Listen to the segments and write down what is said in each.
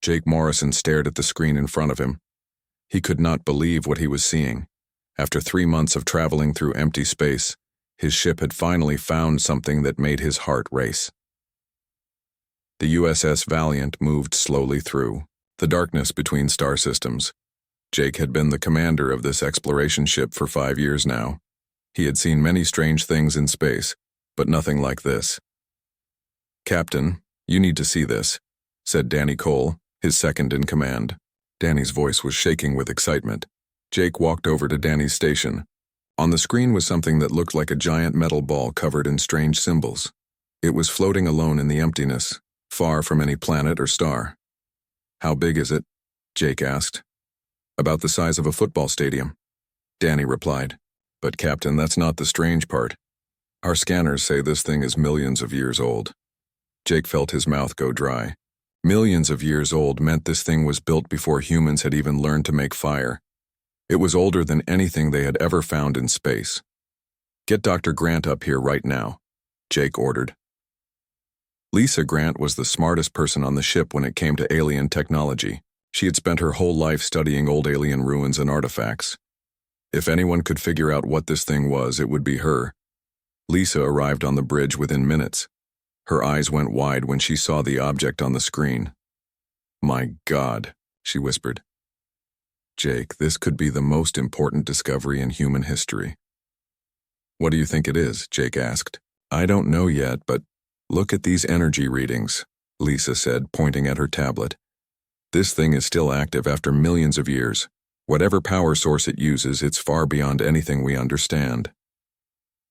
Jake Morrison stared at the screen in front of him. He could not believe what he was seeing. After 3 months of traveling through empty space, his ship had finally found something that made his heart race. The USS Valiant moved slowly through the darkness between star systems. Jake had been the commander of this exploration ship for 5 years now. He had seen many strange things in space, but nothing like this. "Captain, you need to see this," said Danny Cole, his second in command. Danny's voice was shaking with excitement. Jake walked over to Danny's station. On the screen was something that looked like a giant metal ball covered in strange symbols. It was floating alone in the emptiness, far from any planet or star. "How big is it?" Jake asked. "About the size of a football stadium," Danny replied. "But Captain, that's not the strange part. Our scanners say this thing is millions of years old." Jake felt his mouth go dry. Millions of years old meant this thing was built before humans had even learned to make fire. It was older than anything they had ever found in space. "Get Dr. Grant up here right now," Jake ordered. Lisa Grant was the smartest person on the ship when it came to alien technology. She had spent her whole life studying old alien ruins and artifacts. If anyone could figure out what this thing was, it would be her. Lisa arrived on the bridge within minutes. Her eyes went wide when she saw the object on the screen. "My God," she whispered. "Jake, this could be the most important discovery in human history." "What do you think it is?" Jake asked. "I don't know yet, but look at these energy readings," Lisa said, pointing at her tablet. "This thing is still active after millions of years. Whatever power source it uses, it's far beyond anything we understand."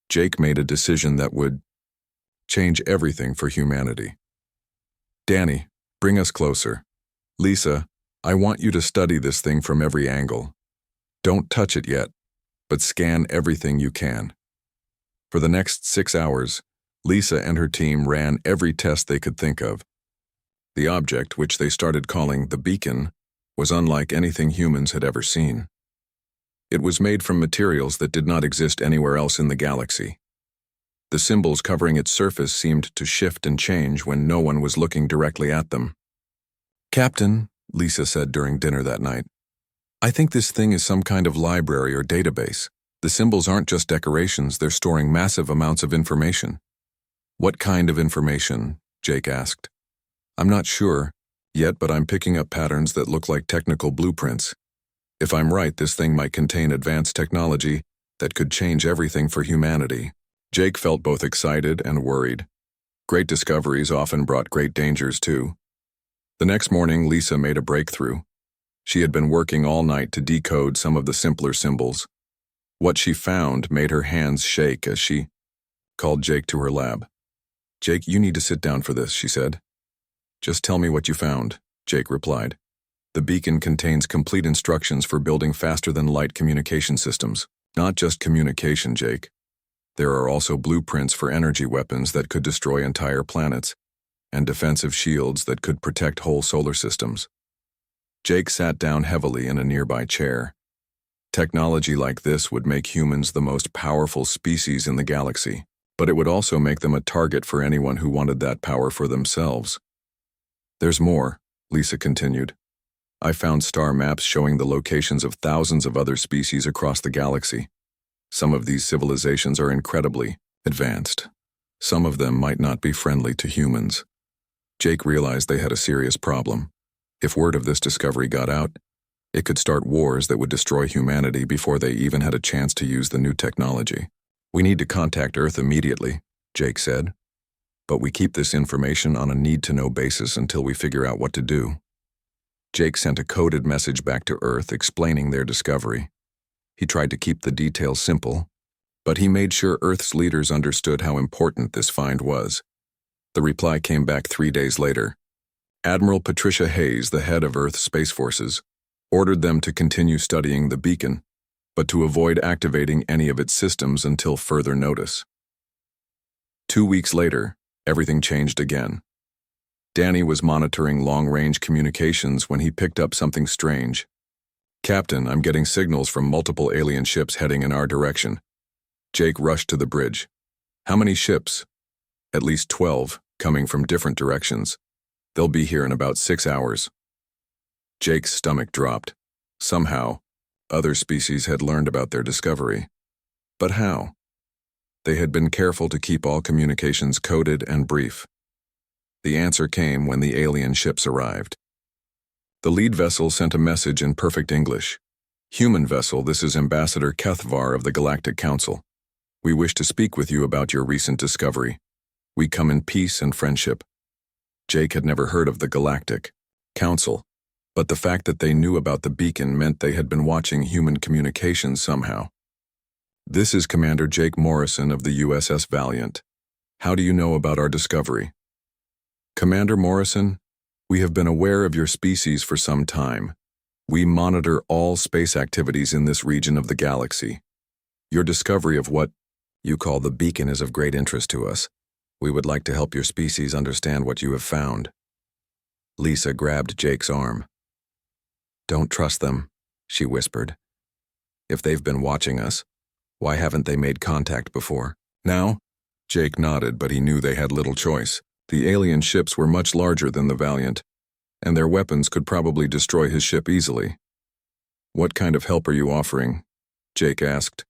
Jake made a decision that would change everything for humanity. "Danny, bring us closer. Lisa, I want you to study this thing from every angle. Don't touch it yet, but scan everything you can." For the next 6 hours, Lisa and her team ran every test they could think of. The object, which they started calling the beacon, was unlike anything humans had ever seen. It was made from materials that did not exist anywhere else in the galaxy. The symbols covering its surface seemed to shift and change when no one was looking directly at them. "Captain," Lisa said during dinner that night, "I think this thing is some kind of library or database. The symbols aren't just decorations, they're storing massive amounts of information." "What kind of information?" Jake asked. "I'm not sure yet, but I'm picking up patterns that look like technical blueprints. If I'm right, this thing might contain advanced technology that could change everything for humanity." Jake felt both excited and worried. Great discoveries often brought great dangers too. The next morning, Lisa made a breakthrough. She had been working all night to decode some of the simpler symbols. What she found made her hands shake as she called Jake to her lab. "Jake, you need to sit down for this," she said. "Just tell me what you found," Jake replied. "The beacon contains complete instructions for building faster-than-light communication systems. Not just communication, Jake. There are also blueprints for energy weapons that could destroy entire planets, and defensive shields that could protect whole solar systems." Jake sat down heavily in a nearby chair. Technology like this would make humans the most powerful species in the galaxy, but it would also make them a target for anyone who wanted that power for themselves. "There's more," Lisa continued. "I found star maps showing the locations of thousands of other species across the galaxy. Some of these civilizations are incredibly advanced. Some of them might not be friendly to humans." Jake realized they had a serious problem. If word of this discovery got out, it could start wars that would destroy humanity before they even had a chance to use the new technology. "We need to contact Earth immediately," Jake said. "But we keep this information on a need-to-know basis until we figure out what to do." Jake sent a coded message back to Earth explaining their discovery. He tried to keep the details simple, but he made sure Earth's leaders understood how important this find was. The reply came back 3 days later. Admiral Patricia Hayes, the head of Earth's Space Forces, ordered them to continue studying the beacon, but to avoid activating any of its systems until further notice. 2 weeks later, everything changed again. Danny was monitoring long-range communications when he picked up something strange. "Captain, I'm getting signals from multiple alien ships heading in our direction." Jake rushed to the bridge. "How many ships?" "At least 12, coming from different directions. They'll be here in about 6 hours." Jake's stomach dropped. Somehow, other species had learned about their discovery. But how? They had been careful to keep all communications coded and brief. The answer came when the alien ships arrived. The lead vessel sent a message in perfect English. "Human vessel, this is Ambassador HFY of the Galactic Council. We wish to speak with you about your recent discovery. We come in peace and friendship." Jake had never heard of the Galactic Council, but the fact that they knew about the beacon meant they had been watching human communications somehow. "This is Commander Jake Morrison of the USS Valiant. How do you know about our discovery?" "Commander Morrison, we have been aware of your species for some time. We monitor all space activities in this region of the galaxy. Your discovery of what you call the beacon is of great interest to us. We would like to help your species understand what you have found." Lisa grabbed Jake's arm. "Don't trust them," she whispered. "If they've been watching us, why haven't they made contact before?" "Now?" Jake nodded, but he knew they had little choice. The alien ships were much larger than the Valiant, and their weapons could probably destroy his ship easily. "What kind of help are you offering?" Jake asked.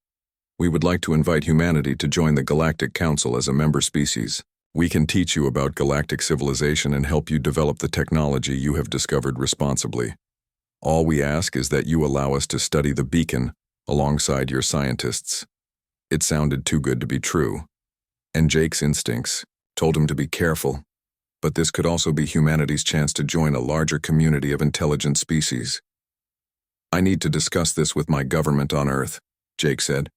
"We would like to invite humanity to join the Galactic Council as a member species. We can teach you about galactic civilization and help you develop the technology you have discovered responsibly. All we ask is that you allow us to study the beacon alongside your scientists." It sounded too good to be true, and Jake's instincts told him to be careful, but this could also be humanity's chance to join a larger community of intelligent species. "I need to discuss this with my government on Earth," Jake said.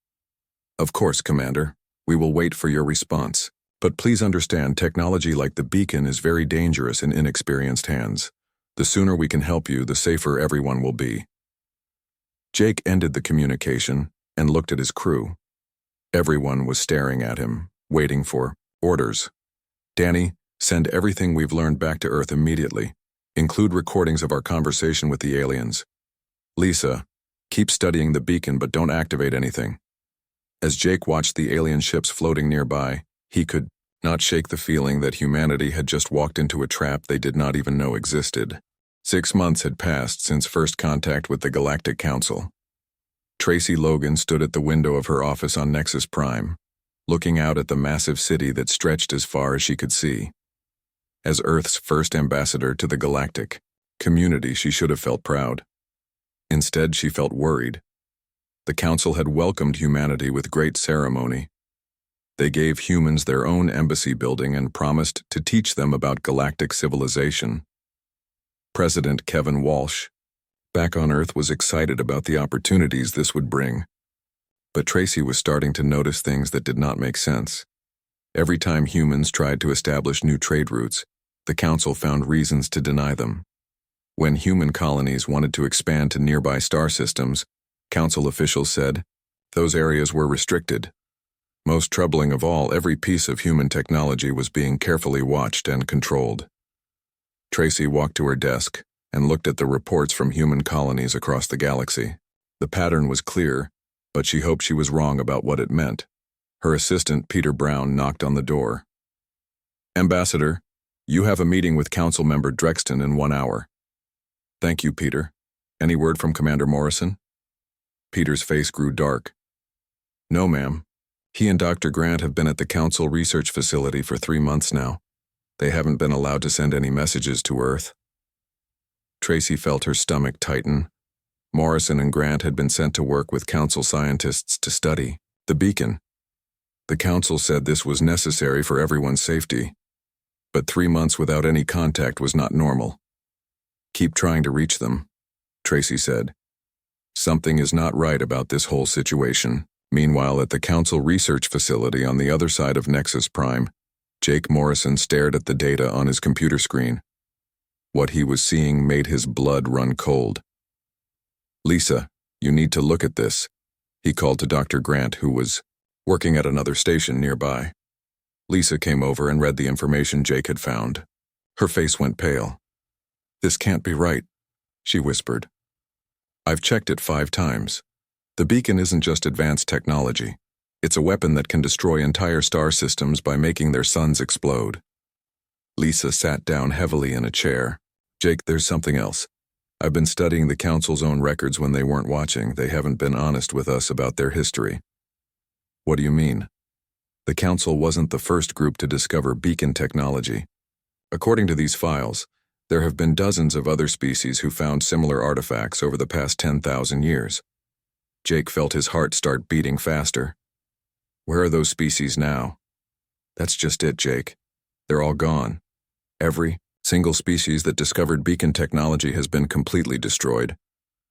"Of course, Commander. We will wait for your response. But please understand, technology like the beacon is very dangerous in inexperienced hands. The sooner we can help you, the safer everyone will be." Jake ended the communication and looked at his crew. Everyone was staring at him, waiting for orders. "Danny, send everything we've learned back to Earth immediately. Include recordings of our conversation with the aliens. Lisa, keep studying the beacon but don't activate anything." As Jake watched the alien ships floating nearby, he could not shake the feeling that humanity had just walked into a trap they did not even know existed. 6 months had passed since first contact with the Galactic Council. Tracy Logan stood at the window of her office on Nexus Prime, looking out at the massive city that stretched as far as she could see. As Earth's first ambassador to the galactic community, she should have felt proud. Instead, she felt worried. The Council had welcomed humanity with great ceremony. They gave humans their own embassy building and promised to teach them about galactic civilization. President Kevin Walsh, back on Earth, was excited about the opportunities this would bring. But Tracy was starting to notice things that did not make sense. Every time humans tried to establish new trade routes, the Council found reasons to deny them. When human colonies wanted to expand to nearby star systems, Council officials said those areas were restricted. Most troubling of all, every piece of human technology was being carefully watched and controlled. Tracy walked to her desk and looked at the reports from human colonies across the galaxy. The pattern was clear, but she hoped she was wrong about what it meant. Her assistant, Peter Brown, knocked on the door. "Ambassador, you have a meeting with Council member Drexton in 1 hour." "Thank you, Peter. Any word from Commander Morrison?" Peter's face grew dark. "No, ma'am. He and Dr. Grant have been at the Council research facility for 3 months now. They haven't been allowed to send any messages to Earth." Tracy felt her stomach tighten. Morrison and Grant had been sent to work with Council scientists to study the beacon. The Council said this was necessary for everyone's safety, but 3 months without any contact was not normal. "Keep trying to reach them," Tracy said. "Something is not right about this whole situation." Meanwhile, at the Council research facility on the other side of Nexus Prime, Jake Morrison stared at the data on his computer screen. What he was seeing made his blood run cold. "Lisa, you need to look at this," he called to Dr. Grant, who was working at another station nearby. Lisa came over and read the information Jake had found. Her face went pale. "This can't be right," she whispered. "I've checked it 5 times. The beacon isn't just advanced technology. It's a weapon that can destroy entire star systems by making their suns explode." Lisa sat down heavily in a chair. "Jake, there's something else. I've been studying the Council's own records when they weren't watching. They haven't been honest with us about their history. What do you mean? The Council wasn't the first group to discover beacon technology. According to these files, there have been dozens of other species who found similar artifacts over the past 10,000 years. Jake felt his heart start beating faster. Where are those species now? That's just it, Jake. They're all gone. Every single species that discovered beacon technology has been completely destroyed.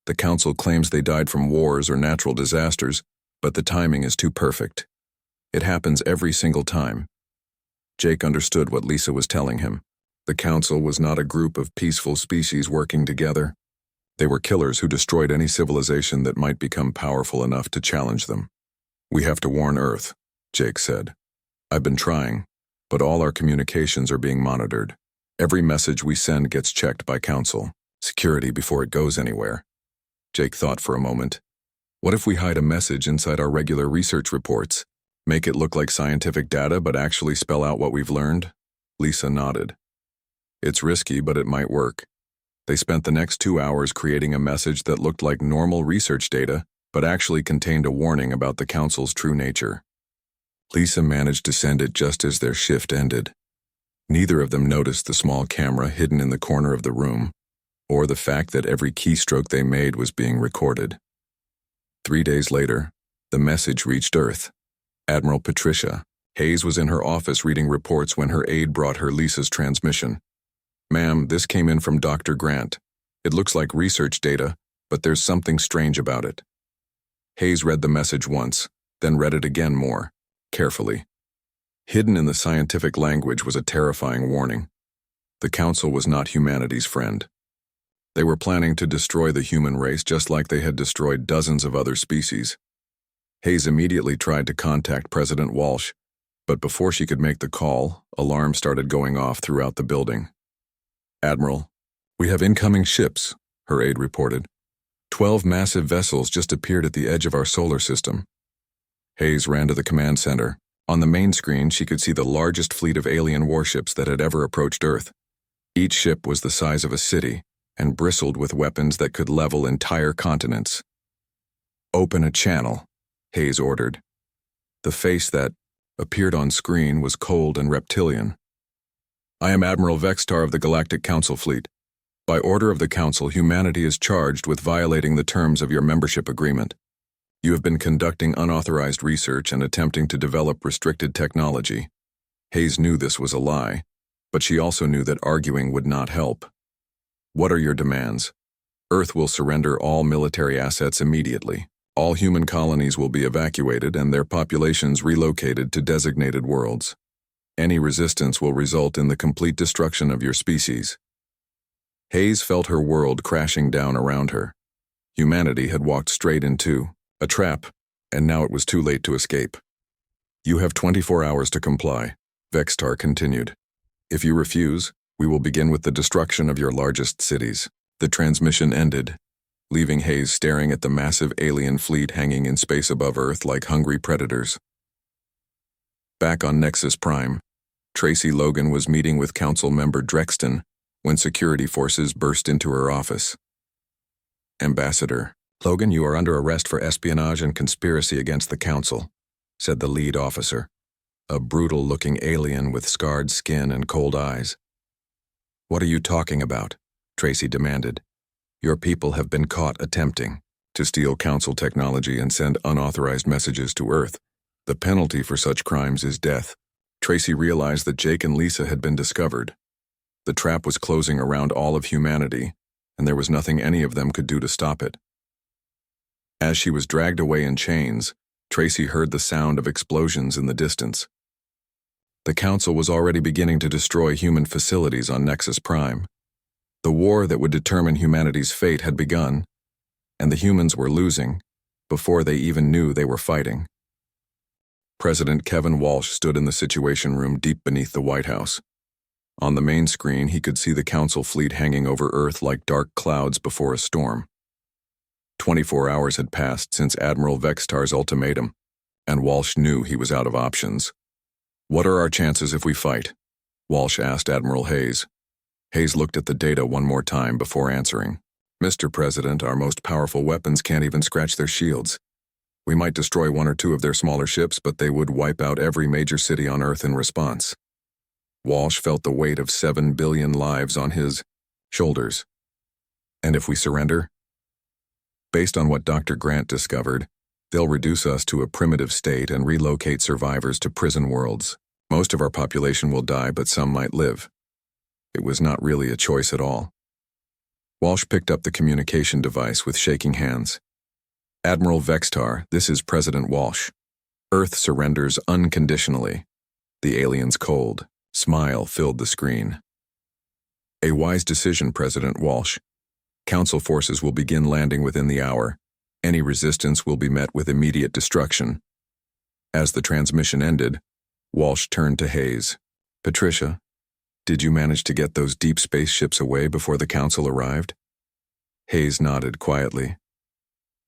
The Council claims they died from wars or natural disasters, but the timing is too perfect. It happens every single time. Jake understood what Lisa was telling him. The Council was not a group of peaceful species working together. They were killers who destroyed any civilization that might become powerful enough to challenge them. We have to warn Earth, Jake said. I've been trying, but all our communications are being monitored. Every message we send gets checked by Council security before it goes anywhere. Jake thought for a moment. What if we hide a message inside our regular research reports? Make it look like scientific data but actually spell out what we've learned? Lisa nodded. It's risky, but it might work. They spent the next 2 hours creating a message that looked like normal research data, but actually contained a warning about the Council's true nature. Lisa managed to send it just as their shift ended. Neither of them noticed the small camera hidden in the corner of the room, or the fact that every keystroke they made was being recorded. 3 days later, the message reached Earth. Admiral Patricia Hayes was in her office reading reports when her aide brought her Lisa's transmission. Ma'am, this came in from Dr. Grant. It looks like research data, but there's something strange about it. Hayes read the message once, then read it again more carefully. Hidden in the scientific language was a terrifying warning. The Council was not humanity's friend. They were planning to destroy the human race just like they had destroyed dozens of other species. Hayes immediately tried to contact President Walsh, but before she could make the call, alarms started going off throughout the building. Admiral, we have incoming ships, her aide reported. 12 massive vessels just appeared at the edge of our solar system. Hayes ran to the command center. On the main screen, she could see the largest fleet of alien warships that had ever approached Earth. Each ship was the size of a city and bristled with weapons that could level entire continents. Open a channel, Hayes ordered. The face that appeared on screen was cold and reptilian. I am Admiral Vextar of the Galactic Council Fleet. By order of the Council, humanity is charged with violating the terms of your membership agreement. You have been conducting unauthorized research and attempting to develop restricted technology. Hayes knew this was a lie, but she also knew that arguing would not help. What are your demands? Earth will surrender all military assets immediately. All human colonies will be evacuated and their populations relocated to designated worlds. Any resistance will result in the complete destruction of your species. Hayes felt her world crashing down around her. Humanity had walked straight into a trap, and now it was too late to escape. You have 24 hours to comply, Vextar continued. If you refuse, we will begin with the destruction of your largest cities. The transmission ended, leaving Hayes staring at the massive alien fleet hanging in space above Earth like hungry predators. Back on Nexus Prime, Tracy Logan was meeting with Council member Drexton when security forces burst into her office. Ambassador Logan, you are under arrest for espionage and conspiracy against the Council, said the lead officer, a brutal-looking alien with scarred skin and cold eyes. What are you talking about? Tracy demanded. Your people have been caught attempting to steal Council technology and send unauthorized messages to Earth. The penalty for such crimes is death. Tracy realized that Jake and Lisa had been discovered. The trap was closing around all of humanity, and there was nothing any of them could do to stop it. As she was dragged away in chains, Tracy heard the sound of explosions in the distance. The Council was already beginning to destroy human facilities on Nexus Prime. The war that would determine humanity's fate had begun, and the humans were losing before they even knew they were fighting. President Kevin Walsh stood in the Situation Room deep beneath the White House. On the main screen, he could see the Council fleet hanging over Earth like dark clouds before a storm. 24 hours had passed since Admiral Vextar's ultimatum, and Walsh knew he was out of options. What are our chances if we fight? Walsh asked Admiral Hayes. Hayes looked at the data one more time before answering. Mr. President, our most powerful weapons can't even scratch their shields. We might destroy one or two of their smaller ships, but they would wipe out every major city on Earth in response. Walsh felt the weight of 7 billion lives on his shoulders. And if we surrender? Based on what Dr. Grant discovered, they'll reduce us to a primitive state and relocate survivors to prison worlds. Most of our population will die, but some might live. It was not really a choice at all. Walsh picked up the communication device with shaking hands. Admiral Vextar, this is President Walsh. Earth surrenders unconditionally. The alien's cold smile filled the screen. A wise decision, President Walsh. Council forces will begin landing within the hour. Any resistance will be met with immediate destruction. As the transmission ended, Walsh turned to Hayes. Patricia, did you manage to get those deep space ships away before the Council arrived? Hayes nodded quietly.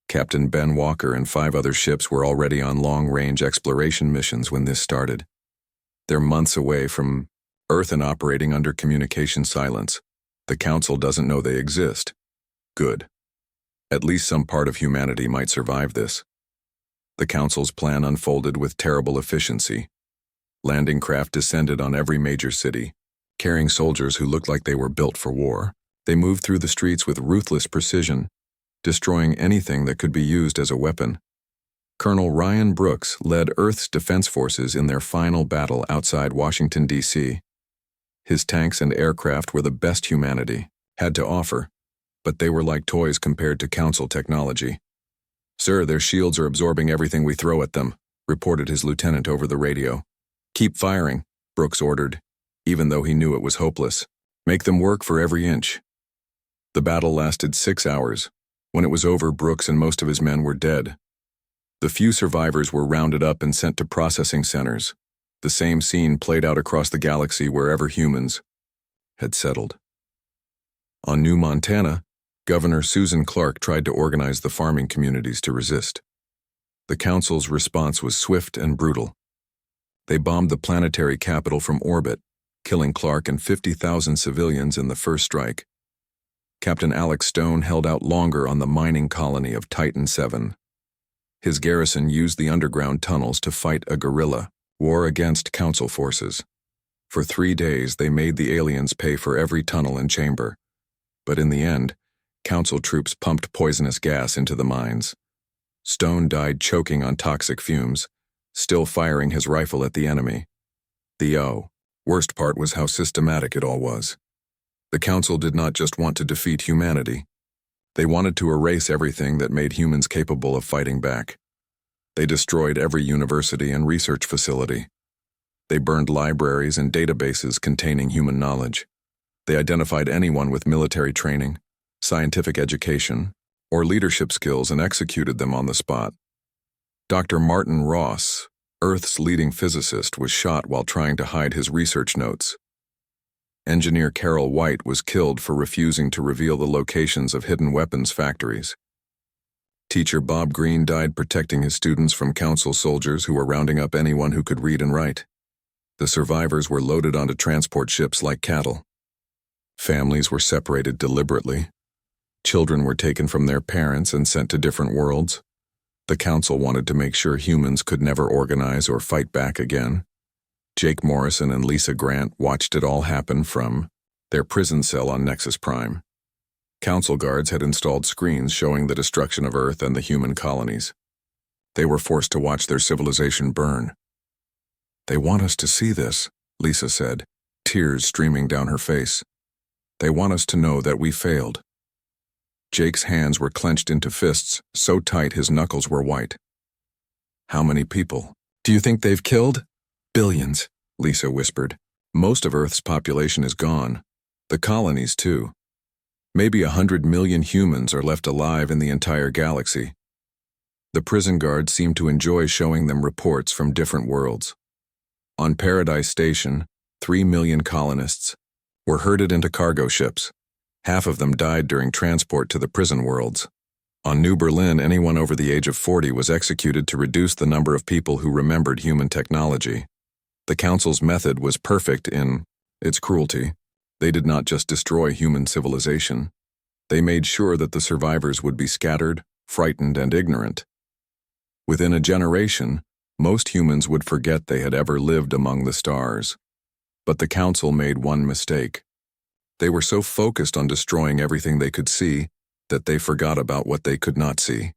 Captain Ben Walker and 5 other ships were already on long-range exploration missions when this started. They're months away from Earth and operating under communication silence. The Council doesn't know they exist. Good. At least some part of humanity might survive this. The Council's plan unfolded with terrible efficiency. Landing craft descended on every major city, carrying soldiers who looked like they were built for war. They moved through the streets with ruthless precision, destroying anything that could be used as a weapon. Colonel Ryan Brooks led Earth's defense forces in their final battle outside Washington, D.C. His tanks and aircraft were the best humanity had to offer, but they were like toys compared to Council technology. Sir, their shields are absorbing everything we throw at them, reported his lieutenant over the radio. Keep firing, Brooks ordered, even though he knew it was hopeless. Make them work for every inch. The battle lasted 6 hours. When it was over, Brooks and most of his men were dead. The few survivors were rounded up and sent to processing centers. The same scene played out across the galaxy wherever humans had settled. On New Montana, Governor Susan Clark tried to organize the farming communities to resist. The Council's response was swift and brutal. They bombed the planetary capital from orbit, killing Clark and 50,000 civilians in the first strike. Captain Alex Stone held out longer on the mining colony of Titan 7. His garrison used the underground tunnels to fight a guerrilla war against Council forces. For 3 days, they made the aliens pay for every tunnel and chamber. But in the end, Council troops pumped poisonous gas into the mines. Stone died choking on toxic fumes, still firing his rifle at the enemy. The worst part was how systematic it all was. The Council did not just want to defeat humanity. They wanted to erase everything that made humans capable of fighting back. They destroyed every university and research facility. They burned libraries and databases containing human knowledge. They identified anyone with military training, scientific education, or leadership skills and executed them on the spot. Dr. Martin Ross, Earth's leading physicist, was shot while trying to hide his research notes. Engineer Carol White was killed for refusing to reveal the locations of hidden weapons factories. Teacher Bob Green died protecting his students from Council soldiers who were rounding up anyone who could read and write. The survivors were loaded onto transport ships like cattle. Families were separated deliberately. Children were taken from their parents and sent to different worlds. The Council wanted to make sure humans could never organize or fight back again. Jake Morrison and Lisa Grant watched it all happen from their prison cell on Nexus Prime. Council guards had installed screens showing the destruction of Earth and the human colonies. They were forced to watch their civilization burn. They want us to see this, Lisa said, tears streaming down her face. They want us to know that we failed. Jake's hands were clenched into fists, so tight his knuckles were white. How many people? Do you think they've killed? Billions, Lisa whispered. Most of Earth's population is gone. The colonies, too. Maybe 100 million humans are left alive in the entire galaxy. The prison guards seemed to enjoy showing them reports from different worlds. On Paradise Station, 3 million colonists were herded into cargo ships. Half of them died during transport to the prison worlds. On New Berlin, anyone over the age of 40 was executed to reduce the number of people who remembered human technology. The Council's method was perfect in its cruelty. They did not just destroy human civilization. They made sure that the survivors would be scattered, frightened, and ignorant. Within a generation, most humans would forget they had ever lived among the stars. But the Council made one mistake. They were so focused on destroying everything they could see that they forgot about what they could not see.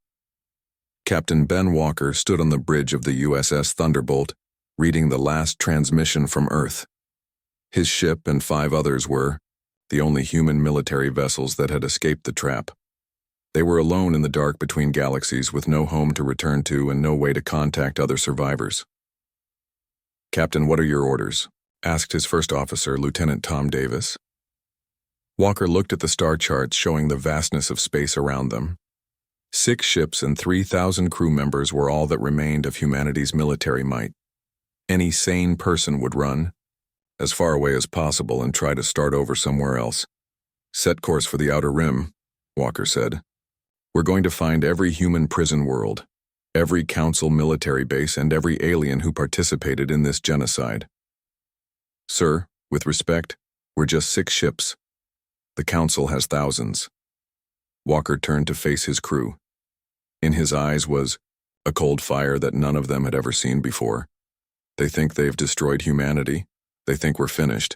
Captain Ben Walker stood on the bridge of the USS Thunderbolt, reading the last transmission from Earth. His ship and 5 others were the only human military vessels that had escaped the trap. They were alone in the dark between galaxies with no home to return to and no way to contact other survivors. "Captain, what are your orders?" asked his first officer, Lieutenant Tom Davis. Walker looked at the star charts showing the vastness of space around them. 6 ships and 3,000 crew members were all that remained of humanity's military might. Any sane person would run as far away as possible and try to start over somewhere else. "Set course for the Outer Rim," Walker said. "We're going to find every human prison world, every Council military base, and every alien who participated in this genocide." "Sir, with respect, we're just 6 ships. The Council has thousands." Walker turned to face his crew. In his eyes was a cold fire that none of them had ever seen before. "They think they've destroyed humanity. They think we're finished.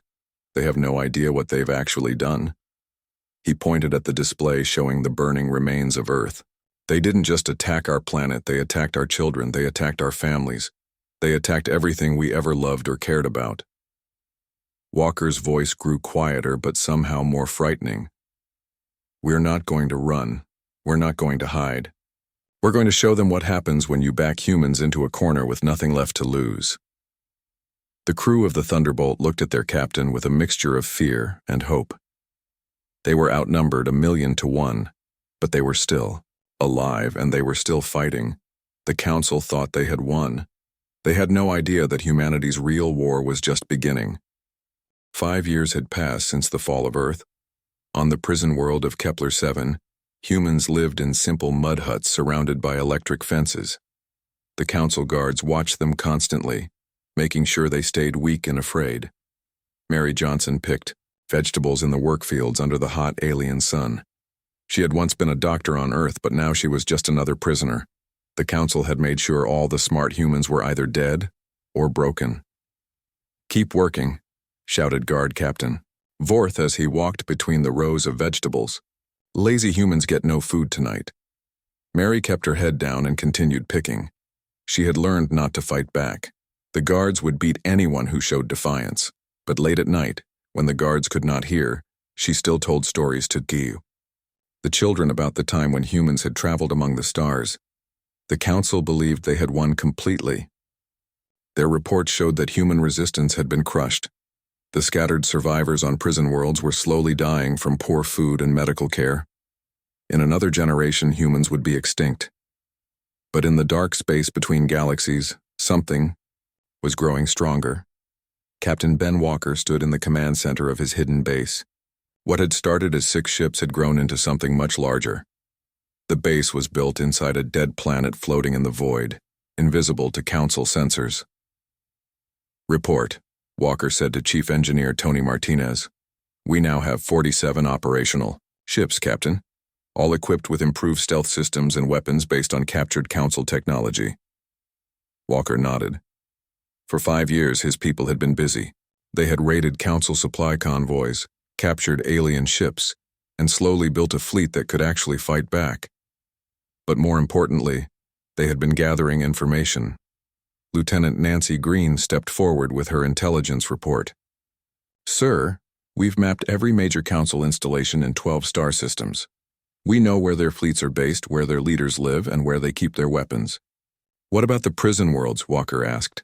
They have no idea what they've actually done." He pointed at the display showing the burning remains of Earth. "They didn't just attack our planet, they attacked our children, they attacked our families. They attacked everything we ever loved or cared about." Walker's voice grew quieter but somehow more frightening. "We're not going to run. We're not going to hide. We're going to show them what happens when you back humans into a corner with nothing left to lose." The crew of the Thunderbolt looked at their captain with a mixture of fear and hope. They were outnumbered 1,000,000 to 1, but they were still alive and they were still fighting. The Council thought they had won. They had no idea that humanity's real war was just beginning. 5 years had passed since the fall of Earth. On the prison world of Kepler 7, humans lived in simple mud huts surrounded by electric fences. The Council guards watched them constantly, making sure they stayed weak and afraid. Mary Johnson picked vegetables in the work fields under the hot alien sun. She had once been a doctor on Earth, but now she was just another prisoner. The Council had made sure all the smart humans were either dead or broken. "Keep working," shouted Guard Captain Vorth as he walked between the rows of vegetables. "Lazy humans get no food tonight." Mary kept her head down and continued picking. She had learned not to fight back. The guards would beat anyone who showed defiance, but late at night, when the guards could not hear, she still told stories to Guy, the children, about the time when humans had traveled among the stars. The Council believed they had won completely. Their reports showed that human resistance had been crushed. The scattered survivors on prison worlds were slowly dying from poor food and medical care. In another generation, humans would be extinct. But in the dark space between galaxies, something was growing stronger. Captain Ben Walker stood in the command center of his hidden base. What had started as 6 ships had grown into something much larger. The base was built inside a dead planet floating in the void, invisible to Council sensors. "Report," Walker said to Chief Engineer Tony Martinez. "We now have 47 operational ships, Captain, all equipped with improved stealth systems and weapons based on captured Council technology." Walker nodded. For 5 years, his people had been busy. They had raided Council supply convoys, captured alien ships, and slowly built a fleet that could actually fight back. But more importantly, they had been gathering information. Lieutenant Nancy Green stepped forward with her intelligence report. "Sir, we've mapped every major Council installation in 12 star systems. We know where their fleets are based, where their leaders live, and where they keep their weapons." "What about the prison worlds?" Walker asked.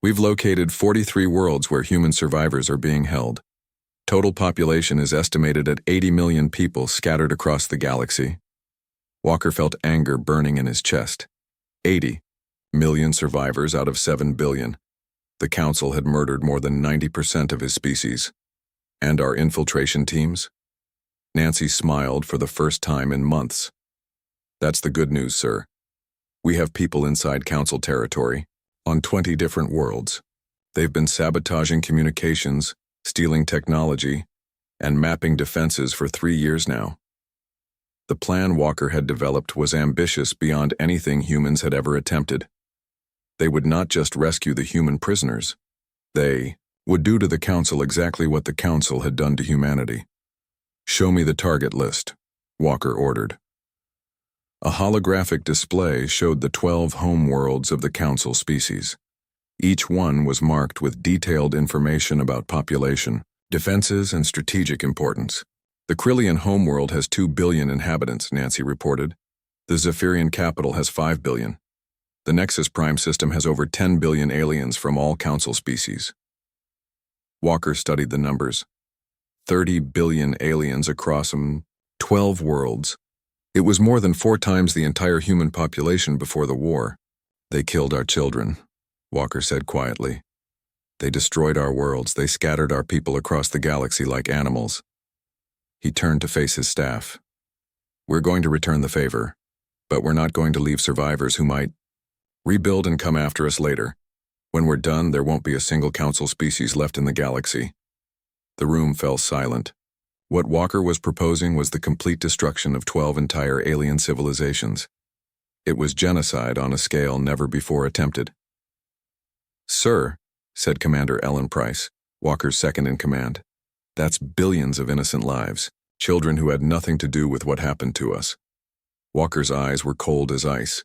"We've located 43 worlds where human survivors are being held. Total population is estimated at 80 million people scattered across the galaxy." Walker felt anger burning in his chest. 80 million survivors out of 7 billion. The Council had murdered more than 90% of his species. And our infiltration teams? Nancy smiled for the first time in months. "That's the good news, sir. We have people inside Council territory, on 20 different worlds. They've been sabotaging communications, stealing technology, and mapping defenses for 3 years now. The plan Walker had developed was ambitious beyond anything humans had ever attempted. They would not just rescue the human prisoners. They would do to the Council exactly what the Council had done to humanity. "Show me the target list," Walker ordered. A holographic display showed the 12 homeworlds of the Council species. Each one was marked with detailed information about population, defenses, and strategic importance. "The Krillian homeworld has 2 billion inhabitants," Nancy reported. "The Zephyrian capital has 5 billion. The Nexus Prime system has over 10 billion aliens from all Council species." Walker studied the numbers. 30 billion aliens across 12 worlds. It was more than 4 times the entire human population before the war. "They killed our children," Walker said quietly. "They destroyed our worlds. They scattered our people across the galaxy like animals." He turned to face his staff. "We're going to return the favor, but we're not going to leave survivors who might rebuild and come after us later. When we're done, there won't be a single Council species left in the galaxy." The room fell silent. What Walker was proposing was the complete destruction of 12 entire alien civilizations. It was genocide on a scale never before attempted. "Sir," said Commander Ellen Price, Walker's second-in-command, "that's billions of innocent lives, children who had nothing to do with what happened to us." Walker's eyes were cold as ice.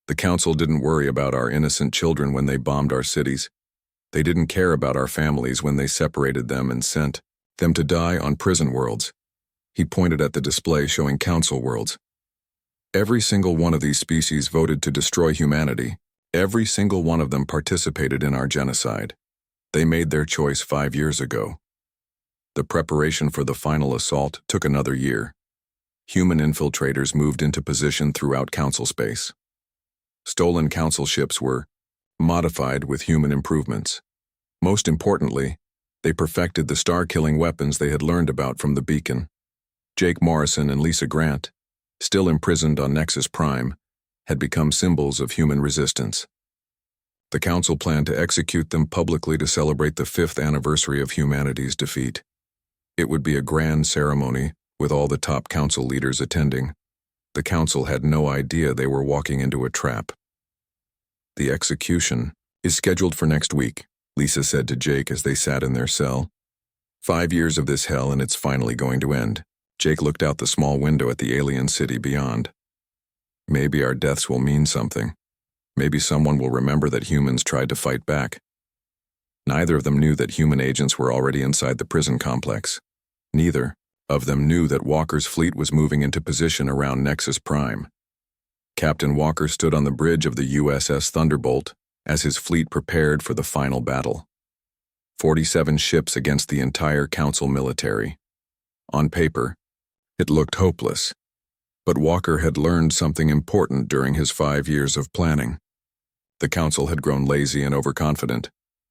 "The Council didn't worry about our innocent children when they bombed our cities. They didn't care about our families when they separated them and sent them to die on prison worlds." He pointed at the display showing Council worlds. "Every single one of these species voted to destroy humanity. Every single one of them participated in our genocide. They made their choice 5 years ago. The preparation for the final assault took another year. Human infiltrators moved into position throughout Council space. Stolen Council ships were modified with human improvements. Most importantly, they perfected the star-killing weapons they had learned about from the beacon. Jake Morrison and Lisa Grant, still imprisoned on Nexus Prime, had become symbols of human resistance. The Council planned to execute them publicly to celebrate the 5th anniversary of humanity's defeat. It would be a grand ceremony, with all the top Council leaders attending. The Council had no idea they were walking into a trap. "The execution is scheduled for next week," Lisa said to Jake as they sat in their cell. 5 years of this hell and it's finally going to end." Jake looked out the small window at the alien city beyond. "Maybe our deaths will mean something. Maybe someone will remember that humans tried to fight back." Neither of them knew that human agents were already inside the prison complex. Neither of them knew that Walker's fleet was moving into position around Nexus Prime. Captain Walker stood on the bridge of the USS Thunderbolt as his fleet prepared for the final battle. 47 ships against the entire Council military. On paper, it looked hopeless. But Walker had learned something important during his 5 years of planning. The Council had grown lazy and overconfident.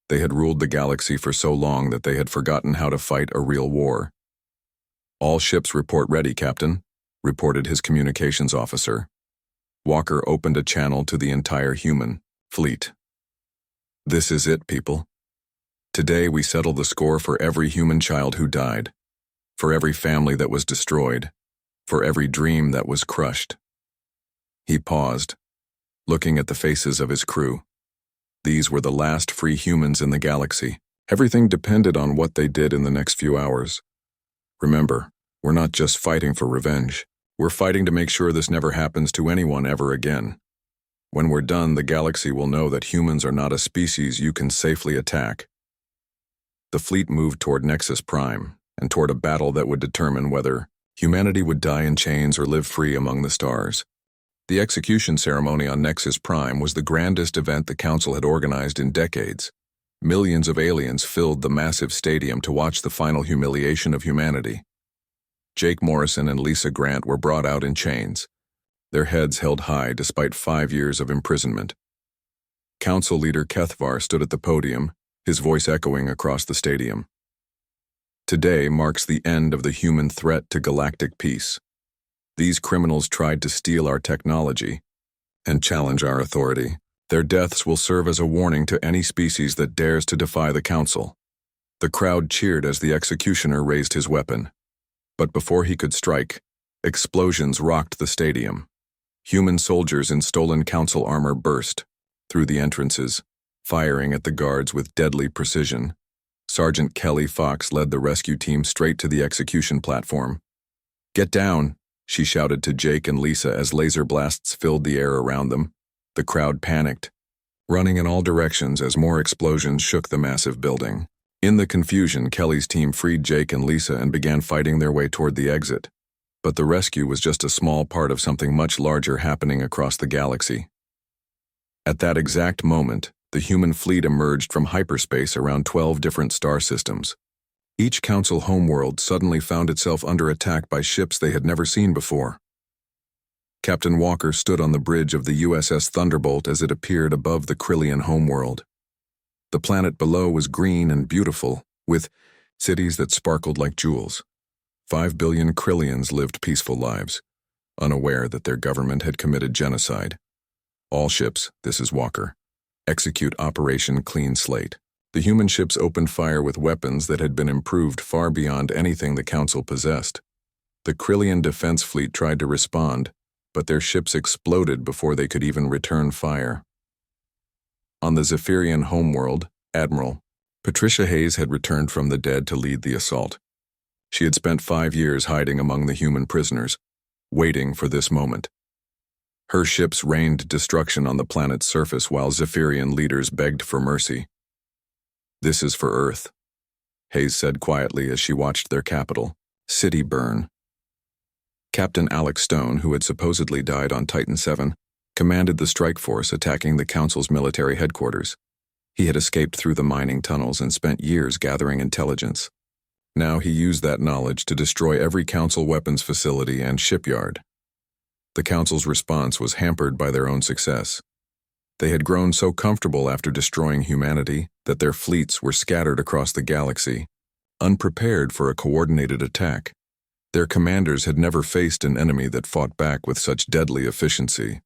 They had ruled the galaxy for so long that they had forgotten how to fight a real war. "All ships report ready, Captain," reported his communications officer. Walker opened a channel to the entire human fleet. "This is it, people. Today we settle the score for every human child who died, for every family that was destroyed, for every dream that was crushed." He paused, looking at the faces of his crew. These were the last free humans in the galaxy. Everything depended on what they did in the next few hours. "Remember, we're not just fighting for revenge. We're fighting to make sure this never happens to anyone ever again. When we're done, the galaxy will know that humans are not a species you can safely attack." The fleet moved toward Nexus Prime, and toward a battle that would determine whether humanity would die in chains or live free among the stars. The execution ceremony on Nexus Prime was the grandest event the Council had organized in decades. Millions of aliens filled the massive stadium to watch the final humiliation of humanity. Jake Morrison and Lisa Grant were brought out in chains, their heads held high despite 5 years of imprisonment. Council leader Kethvar stood at the podium, his voice echoing across the stadium. "Today marks the end of the human threat to galactic peace. These criminals tried to steal our technology and challenge our authority. Their deaths will serve as a warning to any species that dares to defy the Council." The crowd cheered as the executioner raised his weapon. But before he could strike, Explosions rocked the stadium. Human soldiers in stolen council armor burst through the entrances, firing at the guards with deadly precision. Sergeant Kelly Fox led the rescue team straight to the execution platform. "Get down," she shouted to Jake and Lisa as laser blasts filled the air around them. The crowd panicked, running in all directions as more explosions shook the massive building. In the confusion, Kelly's team freed Jake and Lisa and began fighting their way toward the exit. But the rescue was just a small part of something much larger happening across the galaxy. At that exact moment, the human fleet emerged from hyperspace around 12 different star systems. Each council homeworld suddenly found itself under attack by ships they had never seen before. Captain Walker stood on the bridge of the USS Thunderbolt as it appeared above the Krillian homeworld. The planet below was green and beautiful, with cities that sparkled like jewels. 5 billion Krillians lived peaceful lives, unaware that their government had committed genocide. All ships, this is Walker, execute Operation Clean Slate. The human ships opened fire with weapons that had been improved far beyond anything the Council possessed. The Krillian defense fleet tried to respond, but their ships exploded before they could even return fire. On the Zephyrian homeworld, Admiral Patricia Hayes had returned from the dead to lead the assault. She had spent 5 years hiding among the human prisoners, waiting for this moment. Her ships rained destruction on the planet's surface while Zephyrian leaders begged for mercy. "This is for Earth," Hayes said quietly as she watched their capital, city, burn. Captain Alex Stone, who had supposedly died on Titan 7, commanded the strike force attacking the Council's military headquarters. He had escaped through the mining tunnels and spent years gathering intelligence. Now he used that knowledge to destroy every Council weapons facility and shipyard. The Council's response was hampered by their own success. They had grown so comfortable after destroying humanity that their fleets were scattered across the galaxy, unprepared for a coordinated attack. Their commanders had never faced an enemy that fought back with such deadly efficiency.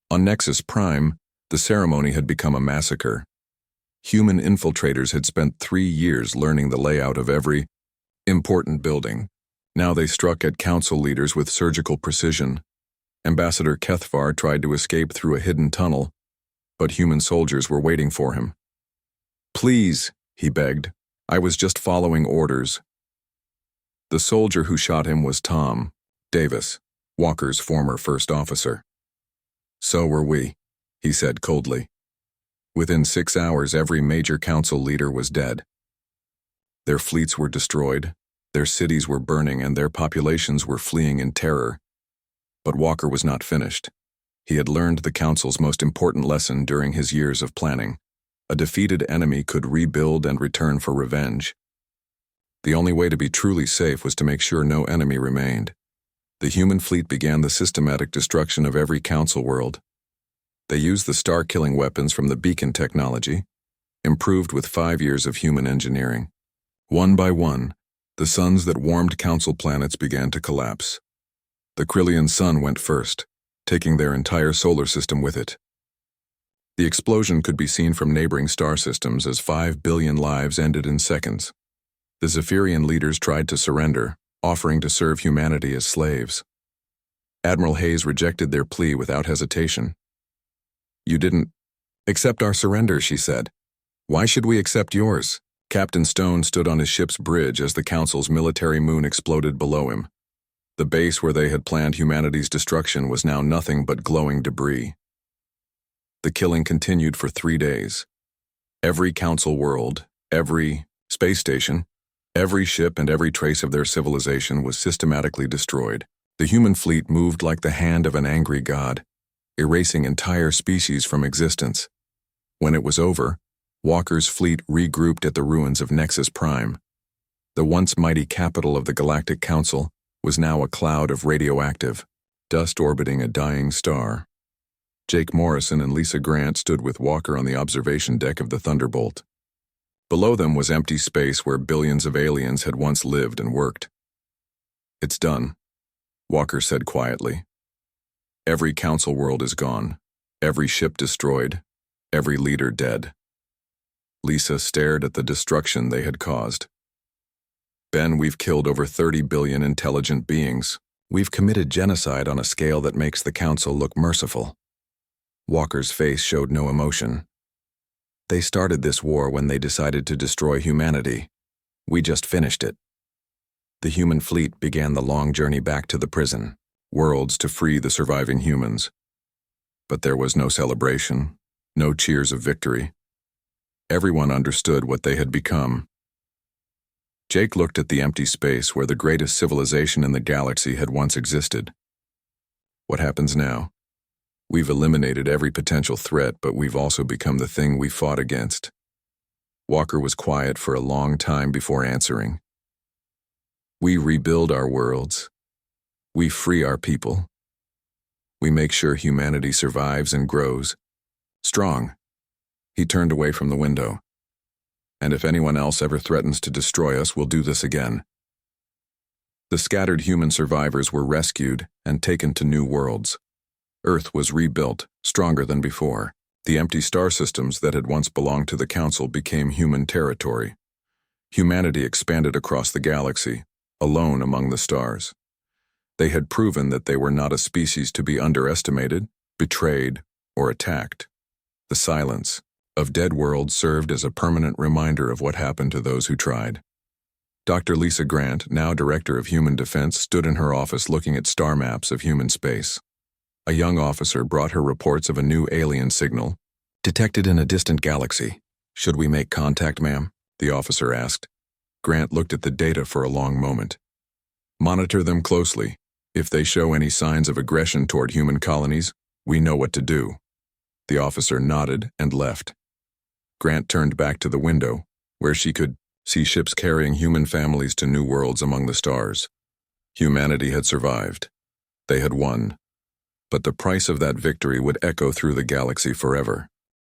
On Nexus Prime, the ceremony had become a massacre. Human infiltrators had spent 3 years learning the layout of every important building. Now they struck at council leaders with surgical precision. Ambassador Kethvar tried to escape through a hidden tunnel, but human soldiers were waiting for him. "Please," he begged, "I was just following orders." The soldier who shot him was Tom Davis, Walker's former first officer. "So were we," he said coldly. Within 6 hours, every major council leader was dead. Their fleets were destroyed, their cities were burning, and their populations were fleeing in terror. But Walker was not finished. He had learned the Council's most important lesson during his years of planning. A defeated enemy could rebuild and return for revenge. The only way to be truly safe was to make sure no enemy remained. The human fleet began the systematic destruction of every Council world. They used the star-killing weapons from the beacon technology, improved with 5 years of human engineering. One by one, the suns that warmed Council planets began to collapse. The Krillian sun went first, taking their entire solar system with it. The explosion could be seen from neighboring star systems as 5 billion lives ended in seconds. The Zephyrian leaders tried to surrender, offering to serve humanity as slaves. Admiral Hayes rejected their plea without hesitation. "You didn't accept our surrender," she said. "Why should we accept yours?" Captain Stone stood on his ship's bridge as the Council's military moon exploded below him. The base where they had planned humanity's destruction was now nothing but glowing debris. The killing continued for 3 days. Every Council world, every space station, every ship and every trace of their civilization was systematically destroyed. The human fleet moved like the hand of an angry god, erasing entire species from existence. When it was over, Walker's fleet regrouped at the ruins of Nexus Prime. The once mighty capital of the Galactic Council was now a cloud of radioactive dust orbiting a dying star. Jake Morrison and Lisa Grant stood with Walker on the observation deck of the Thunderbolt. Below them was empty space where billions of aliens had once lived and worked. "It's done," Walker said quietly. "Every Council world is gone, every ship destroyed, every leader dead." Lisa stared at the destruction they had caused. Ben, we've killed over 30 billion intelligent beings. We've committed genocide on a scale that makes the Council look merciful. Walker's face showed no emotion. They started this war when they decided to destroy humanity. We just finished it. The human fleet began the long journey back to the prison, worlds to free the surviving humans. But there was no celebration, no cheers of victory. Everyone understood what they had become. Jake looked at the empty space where the greatest civilization in the galaxy had once existed. What happens now? We've eliminated every potential threat, but we've also become the thing we fought against. Walker was quiet for a long time before answering. We rebuild our worlds. We free our people. We make sure humanity survives and grows. Strong. He turned away from the window. And if anyone else ever threatens to destroy us, we'll do this again. The scattered human survivors were rescued and taken to new worlds. Earth was rebuilt, stronger than before. The empty star systems that had once belonged to the Council became human territory. Humanity expanded across the galaxy, alone among the stars. They had proven that they were not a species to be underestimated, betrayed, or attacked. The silence of dead worlds served as a permanent reminder of what happened to those who tried. Dr. Lisa Grant, now Director of Human Defense, stood in her office looking at star maps of human space. A young officer brought her reports of a new alien signal, detected in a distant galaxy. Should we make contact, ma'am? The officer asked. Grant looked at the data for a long moment. Monitor them closely. If they show any signs of aggression toward human colonies, we know what to do. The officer nodded and left. Grant turned back to the window, where she could see ships carrying human families to new worlds among the stars. Humanity had survived. They had won. But the price of that victory would echo through the galaxy forever.